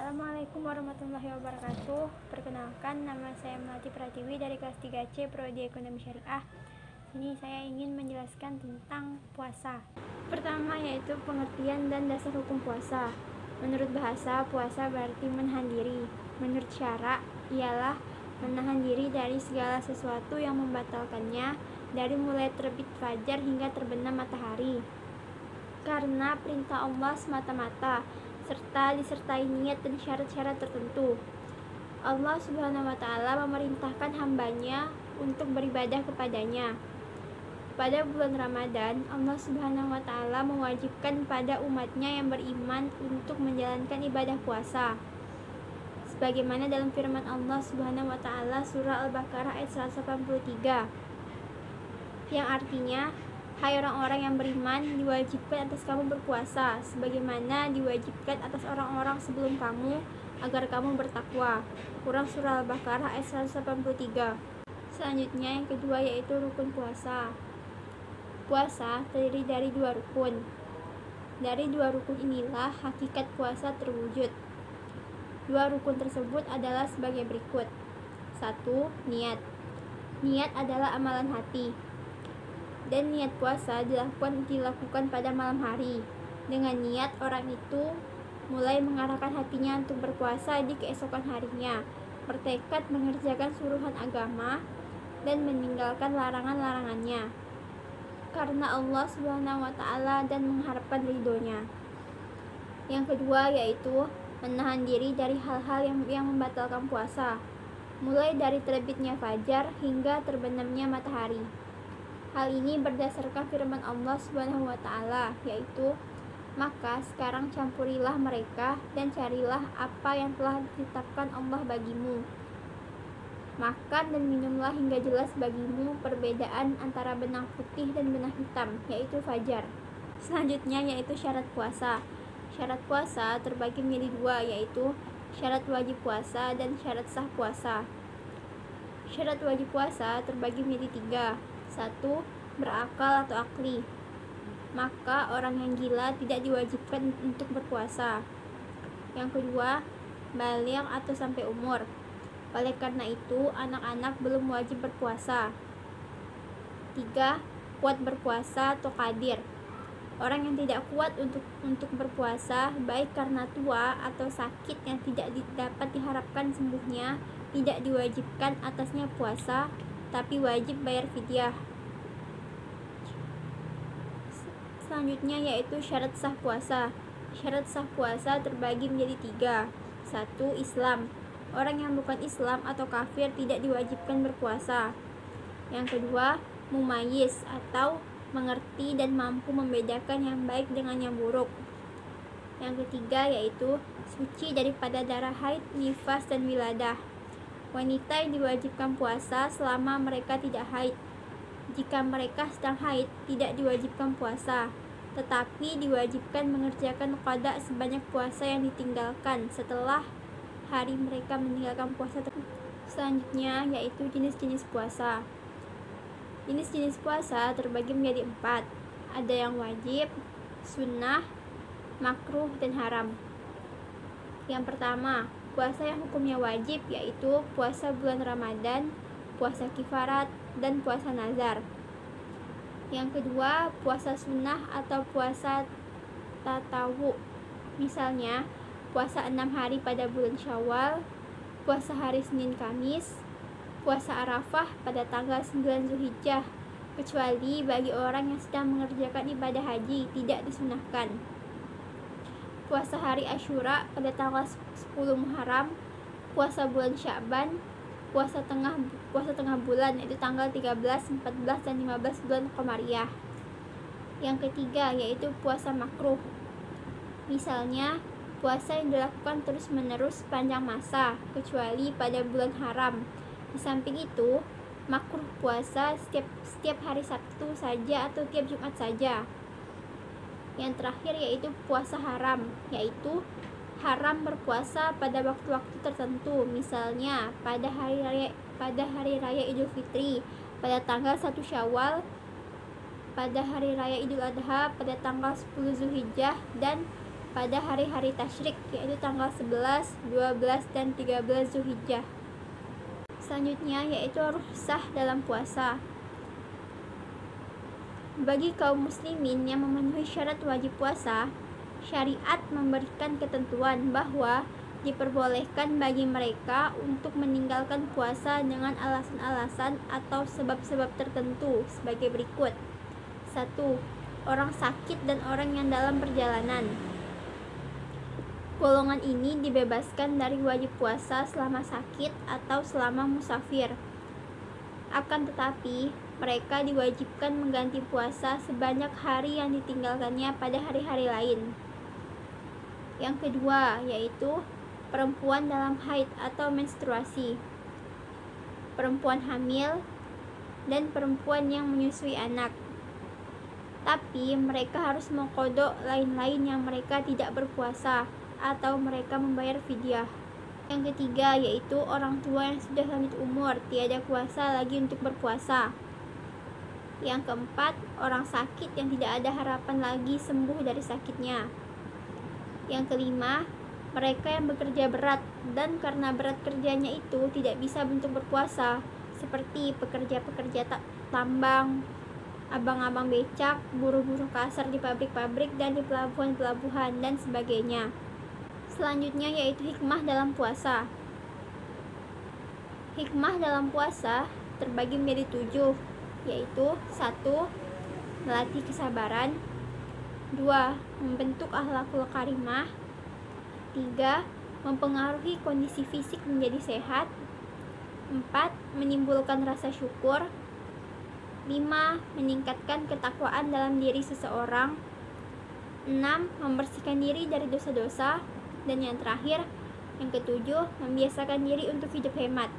Assalamualaikum warahmatullahi wabarakatuh. Perkenalkan, nama saya Melati Pratiwi dari kelas 3C Prodi Ekonomi Syariah. Ini saya ingin menjelaskan tentang puasa. Pertama yaitu pengertian dan dasar hukum puasa. Menurut bahasa, puasa berarti menahan diri. Menurut syara, ialah menahan diri dari segala sesuatu yang membatalkannya, dari mulai terbit fajar hingga terbenam matahari, karena perintah Allah semata-mata, serta disertai niat dan syarat-syarat tertentu. Allah Subhanahu wa Ta'ala memerintahkan hambanya untuk beribadah kepadanya. Pada bulan Ramadan, Allah Subhanahu wa Ta'ala mewajibkan pada umatnya yang beriman untuk menjalankan ibadah puasa, sebagaimana dalam firman Allah Subhanahu wa Ta'ala surah Al-Baqarah ayat 183, yang artinya, hai orang-orang yang beriman, diwajibkan atas kamu berpuasa, sebagaimana diwajibkan atas orang-orang sebelum kamu, agar kamu bertakwa. Quran surah Al-Baqarah ayat 183. Selanjutnya yang kedua yaitu rukun puasa. Puasa terdiri dari 2 rukun. Dari 2 rukun inilah hakikat puasa terwujud. 2 rukun tersebut adalah sebagai berikut. 1. Niat. Niat adalah amalan hati. Dan niat puasa dilakukan pada malam hari. Dengan niat, orang itu mulai mengarahkan hatinya untuk berpuasa di keesokan harinya, bertekad mengerjakan suruhan agama dan meninggalkan larangan-larangannya karena Allah Subhanahu wa Ta'ala dan mengharapkan ridhonya. Yang kedua yaitu menahan diri dari hal-hal yang membatalkan puasa, mulai dari terbitnya fajar hingga terbenamnya matahari. Hal ini berdasarkan firman Allah Subhanahu wa Ta'ala, yaitu, maka sekarang campurilah mereka dan carilah apa yang telah ditetapkan Allah bagimu. Makan dan minumlah hingga jelas bagimu perbedaan antara benang putih dan benang hitam, yaitu fajar. Selanjutnya yaitu syarat puasa. Syarat puasa terbagi menjadi 2, yaitu syarat wajib puasa dan syarat sah puasa. Syarat wajib puasa terbagi menjadi 3. 1. Berakal atau akli. Maka orang yang gila tidak diwajibkan untuk berpuasa. Yang kedua, baligh atau sampai umur. Oleh karena itu, anak-anak belum wajib berpuasa. 3. Kuat berpuasa atau qadir. Orang yang tidak kuat untuk berpuasa, baik karena tua atau sakit yang tidak dapat diharapkan sembuhnya, tidak diwajibkan atasnya puasa, tapi wajib bayar fidyah. Selanjutnya yaitu syarat sah puasa. Syarat sah puasa terbagi menjadi 3. 1. Islam. Orang yang bukan Islam atau kafir tidak diwajibkan berpuasa. Yang kedua, mumayyiz atau mengerti dan mampu membedakan yang baik dengan yang buruk. Yang ketiga yaitu suci daripada darah haid, nifas, dan wiladah. Wanita yang diwajibkan puasa selama mereka tidak haid. Jika mereka sedang haid, tidak diwajibkan puasa, tetapi diwajibkan mengerjakan qada sebanyak puasa yang ditinggalkan setelah hari mereka meninggalkan puasa. Selanjutnya yaitu jenis-jenis puasa. Jenis-jenis puasa terbagi menjadi 4. Ada yang wajib, sunnah, makruh, dan haram. Yang pertama, puasa yang hukumnya wajib yaitu puasa bulan Ramadan, puasa kifarat, dan puasa nazar. Yang kedua, puasa sunnah atau puasa tatawu. Misalnya, puasa 6 hari pada bulan Syawal, puasa hari Senin Kamis, puasa Arafah pada tanggal 9 Zulhijjah, kecuali bagi orang yang sedang mengerjakan ibadah haji tidak disunahkan. Puasa hari Asyura pada tanggal 10 Muharram, puasa bulan Sya'ban, puasa tengah bulan yaitu tanggal 13, 14, dan 15 bulan Qamariyah. Yang ketiga yaitu puasa makruh. Misalnya, puasa yang dilakukan terus-menerus sepanjang masa, kecuali pada bulan haram. Di samping itu, makruh puasa setiap hari Sabtu saja atau tiap Jumat saja. Yang terakhir yaitu puasa haram, yaitu haram berpuasa pada waktu-waktu tertentu, misalnya pada hari raya Idul Fitri pada tanggal 1 Syawal, pada hari raya Idul Adha pada tanggal 10 Zulhijjah, dan pada hari-hari tasyrik, yaitu tanggal 11, 12, dan 13 Zulhijjah. Selanjutnya yaitu rukhsah dalam puasa. Bagi kaum muslimin yang memenuhi syarat wajib puasa, syariat memberikan ketentuan bahwa diperbolehkan bagi mereka untuk meninggalkan puasa dengan alasan-alasan atau sebab-sebab tertentu sebagai berikut. 1. Orang sakit dan orang yang dalam perjalanan. Golongan ini dibebaskan dari wajib puasa selama sakit atau selama musafir. Akan tetapi, mereka diwajibkan mengganti puasa sebanyak hari yang ditinggalkannya pada hari-hari lain. Yang kedua, yaitu perempuan dalam haid atau menstruasi, perempuan hamil, dan perempuan yang menyusui anak. Tapi mereka harus mengqadha lain-lain yang mereka tidak berpuasa atau mereka membayar fidyah. Yang ketiga yaitu orang tua yang sudah lanjut umur, tiada kuasa lagi untuk berpuasa. Yang keempat, orang sakit yang tidak ada harapan lagi sembuh dari sakitnya. Yang kelima, mereka yang bekerja berat dan karena berat kerjanya itu tidak bisa untuk berpuasa, seperti pekerja-pekerja tambang, abang-abang becak, buruh-buruh kasar di pabrik-pabrik dan di pelabuhan-pelabuhan dan sebagainya. Selanjutnya yaitu hikmah dalam puasa. Hikmah dalam puasa terbagi menjadi 7, yaitu 1. Melatih kesabaran, 2. Membentuk akhlakul karimah, 3. Mempengaruhi kondisi fisik menjadi sehat, 4. Menimbulkan rasa syukur, 5. Meningkatkan ketakwaan dalam diri seseorang, 6. Membersihkan diri dari dosa-dosa, dan yang terakhir, yang ketujuh, membiasakan diri untuk hidup hemat.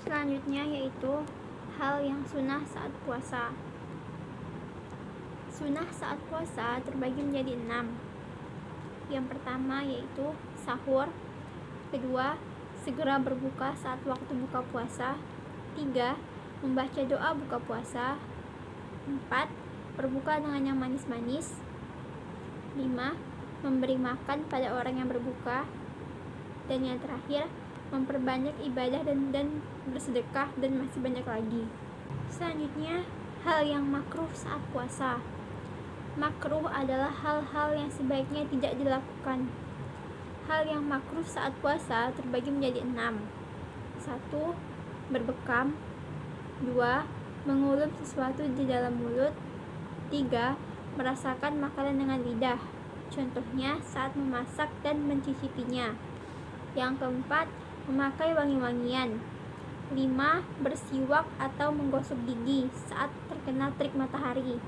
Selanjutnya yaitu hal yang sunnah saat puasa. Sunnah saat puasa terbagi menjadi 6. Yang pertama yaitu sahur, kedua, segera berbuka saat waktu buka puasa, 3. Membaca doa buka puasa, 4. Berbuka dengan yang manis-manis, 5. Memberi makan pada orang yang berbuka, dan yang terakhir, memperbanyak ibadah dan bersedekah, dan masih banyak lagi. Selanjutnya, hal yang makruh saat puasa. Makruh adalah hal-hal yang sebaiknya tidak dilakukan. Hal yang makruh saat puasa terbagi menjadi 6. 1. Berbekam, 2. Mengulum sesuatu di dalam mulut, 3. Merasakan makanan dengan lidah, contohnya saat memasak dan mencicipinya. Yang keempat, memakai wangi-wangian. 5. Bersiwak atau menggosok gigi saat terkena terik matahari.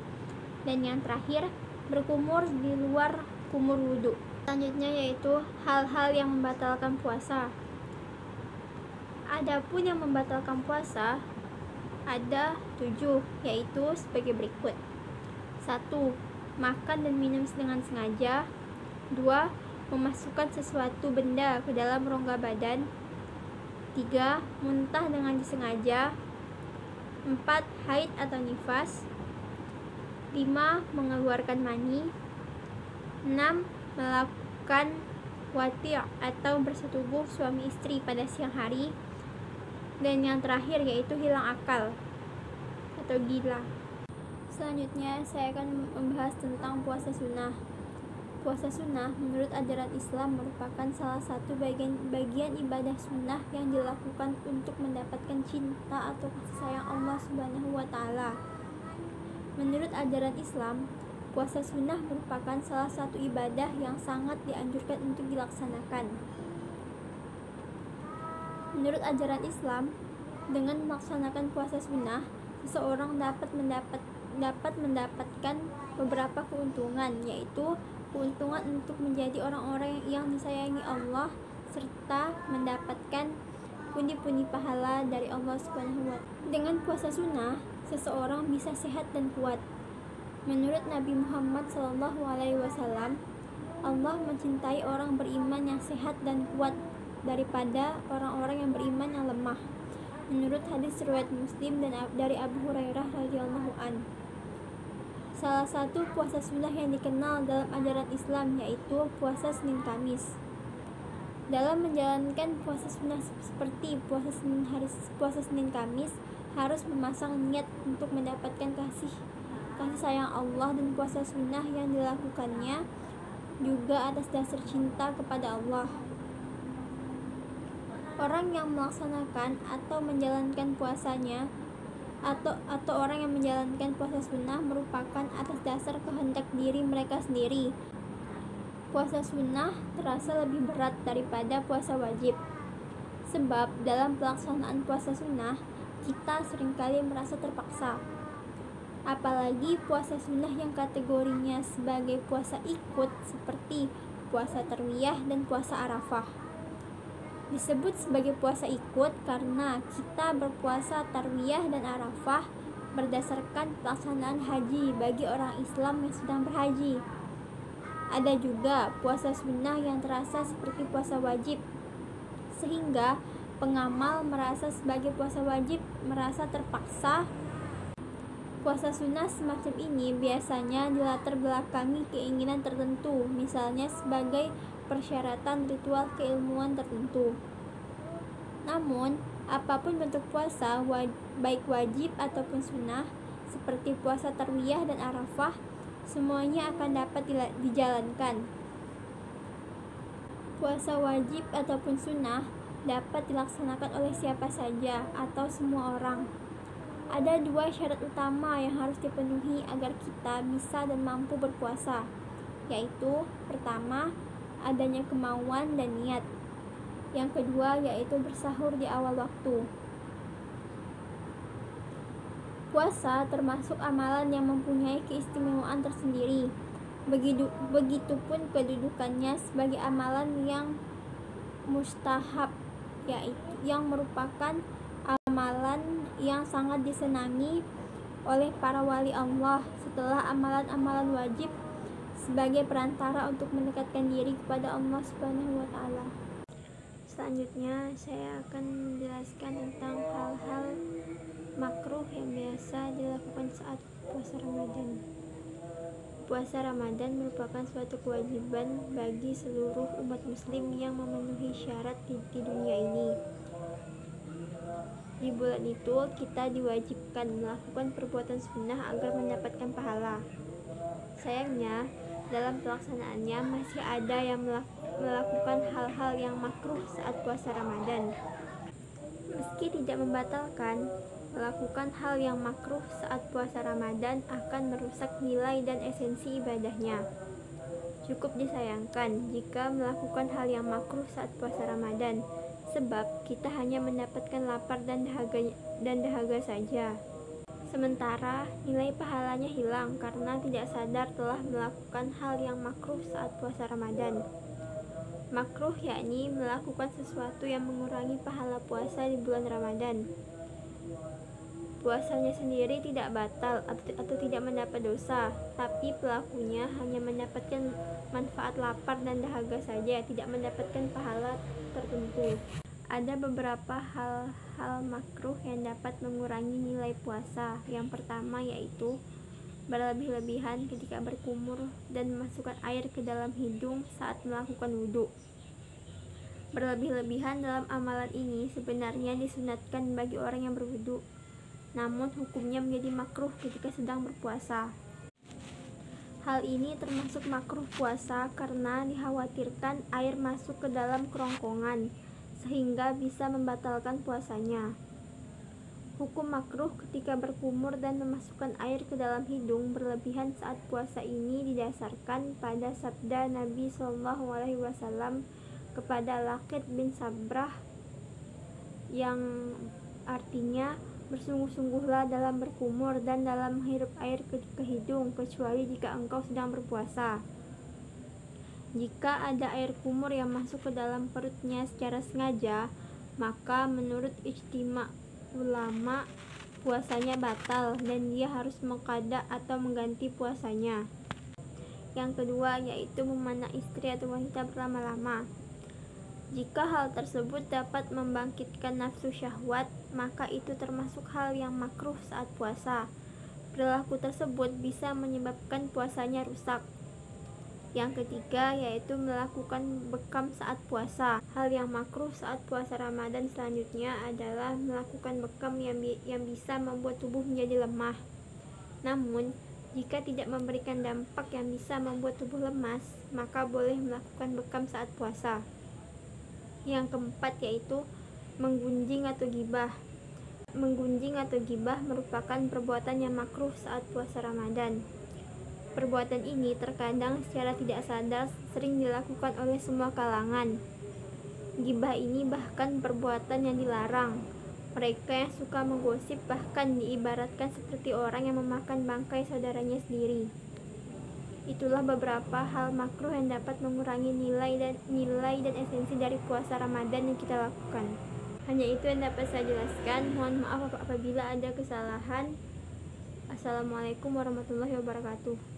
Dan yang terakhir, berkumur di luar kumur wudhu. Selanjutnya yaitu hal-hal yang membatalkan puasa. Adapun yang membatalkan puasa ada 7, yaitu sebagai berikut. 1. Makan dan minum dengan sengaja, 2. Memasukkan sesuatu benda ke dalam rongga badan, 3. Muntah dengan disengaja, 4. Haid atau nifas, 5. Mengeluarkan mani, 6. Melakukan wati' atau bersetubuh suami istri pada siang hari, dan yang terakhir yaitu hilang akal atau gila. Selanjutnya saya akan membahas tentang puasa sunnah. Puasa sunnah menurut ajaran Islam merupakan salah satu bagian ibadah sunnah yang dilakukan untuk mendapatkan cinta atau kasih sayang Allah Subhanahu wa Ta'ala. Menurut ajaran Islam, puasa sunnah merupakan salah satu ibadah yang sangat dianjurkan untuk dilaksanakan. Menurut ajaran Islam, dengan melaksanakan puasa sunnah, seseorang dapat mendapatkan beberapa keuntungan, yaitu keuntungan untuk menjadi orang-orang yang disayangi Allah serta mendapatkan pundi-pundi pahala dari Allah Subhanahu wa Ta'ala. Dengan puasa sunnah, seseorang bisa sehat dan kuat. Menurut Nabi Muhammad SAW, Allah mencintai orang beriman yang sehat dan kuat daripada orang-orang yang beriman yang lemah. Menurut hadis riwayat Muslim dan dari Abu Hurairah radhiyallahu an. Salah satu puasa sunnah yang dikenal dalam ajaran Islam yaitu puasa Senin Kamis. Dalam menjalankan puasa sunnah seperti puasa Senin Kamis harus memasang niat untuk mendapatkan kasih sayang Allah, dan puasa sunnah yang dilakukannya juga atas dasar cinta kepada Allah. Orang yang melaksanakan atau menjalankan puasanya atau orang yang menjalankan puasa sunnah merupakan atas dasar kehendak diri mereka sendiri. Puasa sunnah terasa lebih berat daripada puasa wajib, sebab dalam pelaksanaan puasa sunnah kita seringkali merasa terpaksa. Apalagi puasa sunnah yang kategorinya sebagai puasa ikut seperti puasa tarwiyah dan puasa arafah. Disebut sebagai puasa ikut karena kita berpuasa tarwiyah dan arafah berdasarkan pelaksanaan haji bagi orang Islam yang sedang berhaji. Ada juga puasa sunnah yang terasa seperti puasa wajib, sehingga pengamal merasa sebagai puasa wajib merasa terpaksa. Puasa sunnah semacam ini biasanya dilatar belakangi keinginan tertentu, misalnya sebagai persyaratan ritual keilmuan tertentu. Namun, apapun bentuk puasa, baik wajib ataupun sunnah, seperti puasa tarwiyah dan arafah, semuanya akan dapat dijalankan. Puasa wajib ataupun sunnah dapat dilaksanakan oleh siapa saja atau semua orang. Ada dua syarat utama yang harus dipenuhi agar kita bisa dan mampu berpuasa, yaitu pertama, adanya kemauan dan niat. Yang kedua yaitu bersahur di awal waktu. Puasa termasuk amalan yang mempunyai keistimewaan tersendiri. Begitupun kedudukannya sebagai amalan yang mustahab, yaitu yang merupakan amalan yang sangat disenangi oleh para wali Allah setelah amalan-amalan wajib sebagai perantara untuk mendekatkan diri kepada Allah Subhanahu wa Ta'ala. Selanjutnya saya akan menjelaskan tentang hal-hal makruh yang biasa dilakukan saat puasa Ramadan. Puasa Ramadan merupakan suatu kewajiban bagi seluruh umat muslim yang memenuhi syarat di dunia ini. Di bulan itu kita diwajibkan melakukan perbuatan sunnah agar mendapatkan pahala. Sayangnya, dalam pelaksanaannya masih ada yang melakukan hal-hal yang makruh saat puasa Ramadan. Meski tidak membatalkan, melakukan hal yang makruh saat puasa Ramadan akan merusak nilai dan esensi ibadahnya. Cukup disayangkan jika melakukan hal yang makruh saat puasa Ramadan, sebab kita hanya mendapatkan lapar dan dahaga saja. Sementara nilai pahalanya hilang karena tidak sadar telah melakukan hal yang makruh saat puasa Ramadan. Makruh yakni melakukan sesuatu yang mengurangi pahala puasa di bulan Ramadan. Puasanya sendiri tidak batal atau tidak mendapat dosa, tapi pelakunya hanya mendapatkan manfaat lapar dan dahaga saja, tidak mendapatkan pahala tertentu. Ada beberapa hal makruh yang dapat mengurangi nilai puasa. Yang pertama yaitu berlebih-lebihan ketika berkumur dan memasukkan air ke dalam hidung saat melakukan wudhu. Berlebih-lebihan dalam amalan ini sebenarnya disunatkan bagi orang yang berwudhu, namun hukumnya menjadi makruh ketika sedang berpuasa. Hal ini termasuk makruh puasa karena dikhawatirkan air masuk ke dalam kerongkongan sehingga bisa membatalkan puasanya. Hukum makruh ketika berkumur dan memasukkan air ke dalam hidung berlebihan saat puasa ini didasarkan pada sabda Nabi SAW kepada Laqit bin Sabrah yang artinya, bersungguh-sungguhlah dalam berkumur dan dalam menghirup air ke hidung, kecuali jika engkau sedang berpuasa. Jika ada air kumur yang masuk ke dalam perutnya secara sengaja, maka menurut ijtima' ulama puasanya batal dan dia harus mengqada atau mengganti puasanya. Yang kedua yaitu memanah istri atau wanita berlama-lama. Jika hal tersebut dapat membangkitkan nafsu syahwat, maka itu termasuk hal yang makruh saat puasa. perilaku tersebut bisa menyebabkan puasanya rusak. Yang ketiga yaitu melakukan bekam saat puasa. Hal yang makruh saat puasa Ramadan selanjutnya adalah melakukan bekam yang bisa membuat tubuh menjadi lemah. Namun, jika tidak memberikan dampak yang bisa membuat tubuh lemas, maka boleh melakukan bekam saat puasa. Yang keempat yaitu menggunjing atau gibah. Menggunjing atau gibah merupakan perbuatan yang makruh saat puasa Ramadan. Perbuatan ini terkadang secara tidak sadar sering dilakukan oleh semua kalangan. Gibah ini bahkan perbuatan yang dilarang. Mereka yang suka menggosip bahkan diibaratkan seperti orang yang memakan bangkai saudaranya sendiri. Itulah beberapa hal makruh yang dapat mengurangi nilai dan esensi dari puasa Ramadan yang kita lakukan. Hanya itu yang dapat saya jelaskan. Mohon maaf apabila ada kesalahan. Assalamualaikum warahmatullahi wabarakatuh.